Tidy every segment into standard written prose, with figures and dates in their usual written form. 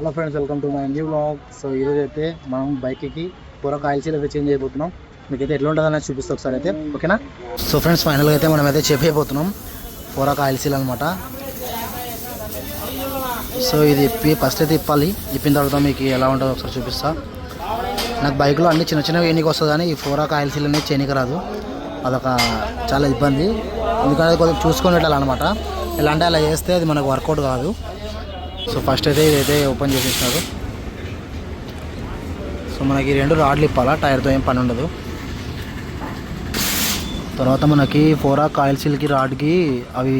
Hello friends, welcome to my new blog. So ఈరోజు అయితే మనం బైక్కి పూరక ఆయిల్ సీల్ అయితే చేంజ్ అయిపోతున్నాం. మీకైతే ఎట్లా ఉంటుంది అనేది చూపిస్తాం ఒకసారి అయితే, ఓకేనా? సో ఫ్రెండ్స్, ఫైనల్గా అయితే మనం అయితే చెప్పైపోతున్నాం పూరక ఆయిల్ సీల్ అనమాట. సో ఇది ఫస్ట్ అయితే ఇప్పాలి. ఇప్పిన తర్వాత మీకు ఎలా ఉంటుందో ఒకసారి చూపిస్తా. నాకు బైక్లో అన్ని చిన్న చిన్నవి ఎన్నికి వస్తుంది కానీ ఈ పూరక ఆయిల్ సీల్ అనేది చేయనికి రాదు. అదొక చాలా ఇబ్బంది, ఎందుకంటే కొంచెం చూసుకొని పెట్టాలన్నమాట. ఎలా అంటే అలా చేస్తే అది మనకు వర్కౌట్ కాదు. సో ఫస్ట్ అయితే ఇదైతే ఓపెన్ చేసేసినారు. సో మనకి 2 రాడ్లు ఇప్పాలా, టైర్తో ఏం పని ఉండదు. తర్వాత మనకి పూరక ఆయిల్ సీల్కి రాడ్కి అవి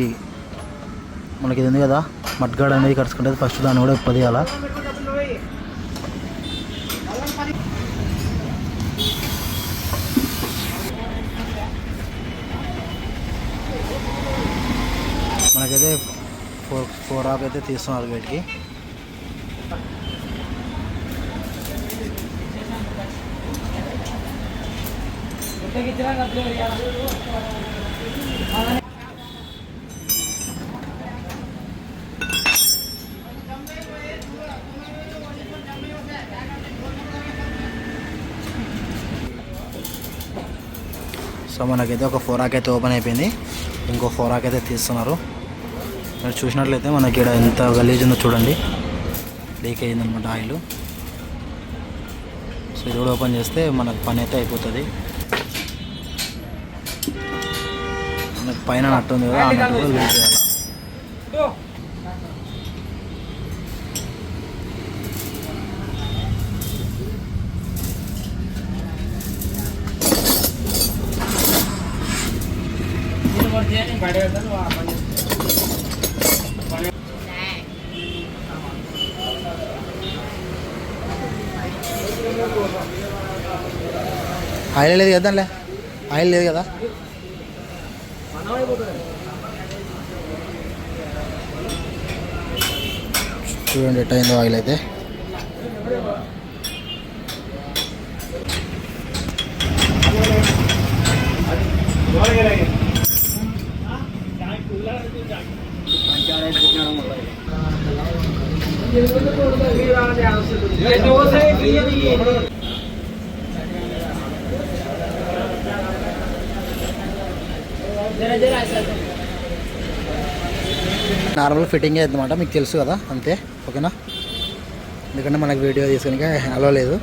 మనకి ఇది ఉంది కదా, మడ్గాడ్ అనేది కడుచుకుంటుంది. ఫస్ట్ దాన్ని కూడా ఇప్పదీయాలా. మనకైతే పూరక అయితే తీస్తున్నారు బయటికి. సో మనకైతే ఒక పూరక అయితే ఓపెన్ అయిపోయింది, ఇంకో పూరక అయితే తీస్తున్నారు. మీరు చూసినట్లయితే మనకి ఇక్కడ ఎంత గలీజ్ ఉందో చూడండి, లీక్ అయ్యిందనమాట ఆయిల్. సో ఇది కూడా ఓపెన్ చేస్తే మనకు పని అయితే అయిపోతుంది. మనకు పైన నట్టు ఉంది కదా, ఆ నట్టు కూడా లూజ్ చేయాలి. ఆయిల్ లేదు కదా, దానిలే ఆయిల్ లేదు కదా. చూడండి ఎట్ అయిందో ఆయిల్ అయితే. నార్మల్ ఫిట్టింగ్ అయిందన్నమాట, మీకు తెలుసు కదా, అంతే, ఓకేనా? ఎందుకంటే మనకు వీడియో తీసుకునే అలో లేదు.